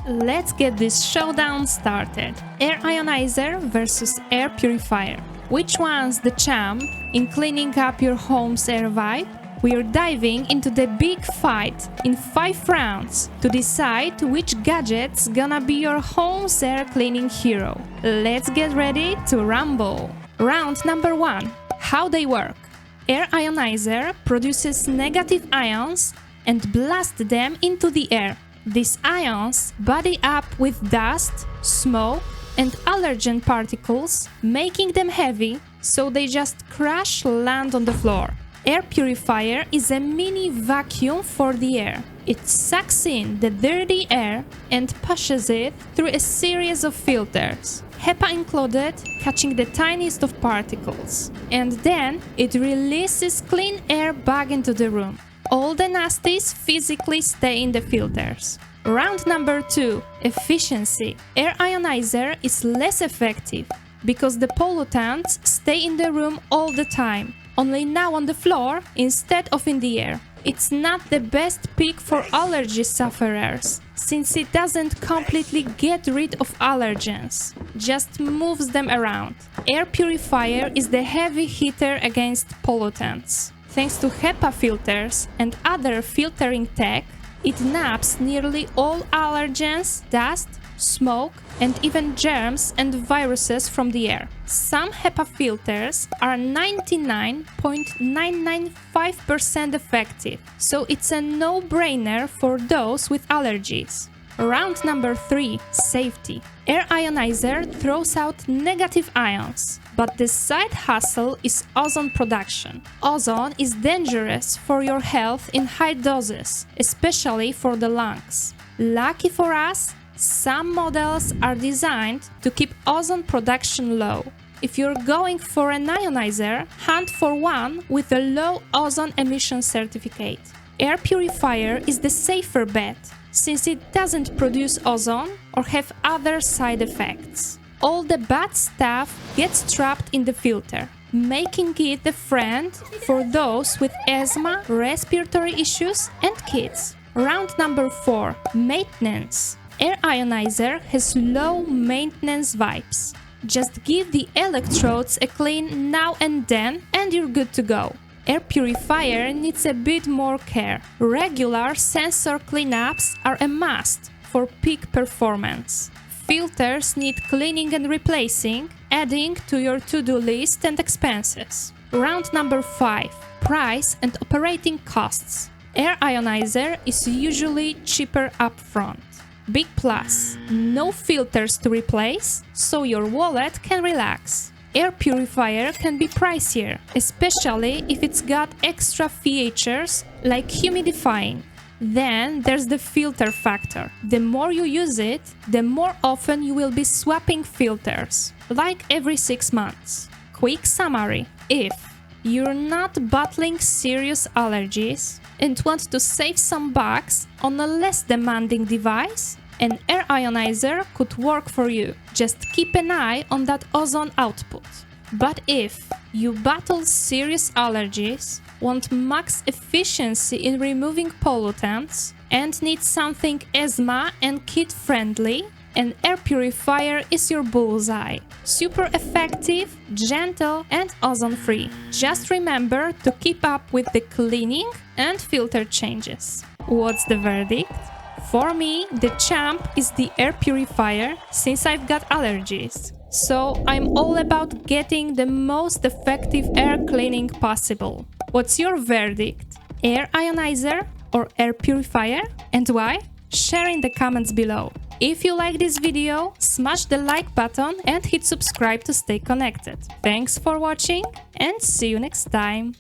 Let's get this showdown started. Air Ionizer versus air purifier. Which one's the champ in cleaning up your home's air vibe? We're diving into the big fight in 5 rounds to decide which gadget's gonna be your home's air cleaning hero. Let's get ready to rumble. Round number 1. How they work. Air Ionizer produces negative ions and blasts them into the air. These ions body up with dust, smoke, and allergen particles, making them heavy, so they just crash land on the floor. Air purifier is a mini vacuum for the air. It sucks in the dirty air and pushes it through a series of filters, HEPA included, catching the tiniest of particles. And then it releases clean air back into the room. All the nasties physically stay in the filters. Round number 2. Efficiency. Air Ionizer is less effective because the pollutants stay in the room all the time, only now on the floor instead of in the air. It's not the best pick for allergy sufferers, since it doesn't completely get rid of allergens, just moves them around. Air purifier is the heavy hitter against pollutants. Thanks to HEPA filters and other filtering tech, it naps nearly all allergens, dust, smoke, and even germs and viruses from the air. Some HEPA filters are 99.995% effective, so it's a no-brainer for those with allergies. Round number 3. Safety. Air Ionizer throws out negative ions, but the side hustle is ozone production. Ozone is dangerous for your health in high doses, especially for the lungs. Lucky for us, some models are designed to keep ozone production low. If you're going for an ionizer, hunt for one with a low ozone emission certificate. Air purifier is the safer bet, since it doesn't produce ozone or have other side effects. All the bad stuff gets trapped in the filter, making it the friend for those with asthma, respiratory issues, and kids. Round number 4. Maintenance. Air Ionizer has low maintenance vibes. Just give the electrodes a clean now and then and you're good to go. Air purifier needs a bit more care. Regular sensor cleanups are a must for peak performance. Filters need cleaning and replacing, adding to your to-do list and expenses. Round number 5. Price and operating costs. Air Ionizer is usually cheaper upfront. Big plus, no filters to replace, so your wallet can relax. Air purifier can be pricier, especially if it's got extra features like humidifying. Then there's the filter factor. The more you use it, the more often you will be swapping filters, like every 6 months. Quick summary: if you're not battling serious allergies and want to save some bucks on a less demanding device, an air ionizer could work for you. Just keep an eye on that ozone output. But if you battle serious allergies, want max efficiency in removing pollutants, and need something asthma and kid-friendly, an air purifier is your bullseye. Super effective, gentle, and ozone-free. Just remember to keep up with the cleaning and filter changes. What's the verdict? For me, the champ is the air purifier, since I've got allergies. So I'm all about getting the most effective air cleaning possible. What's your verdict? Air Ionizer or air purifier? And why? Share in the comments below. If you like this video, smash the like button and hit subscribe to stay connected. Thanks for watching and see you next time!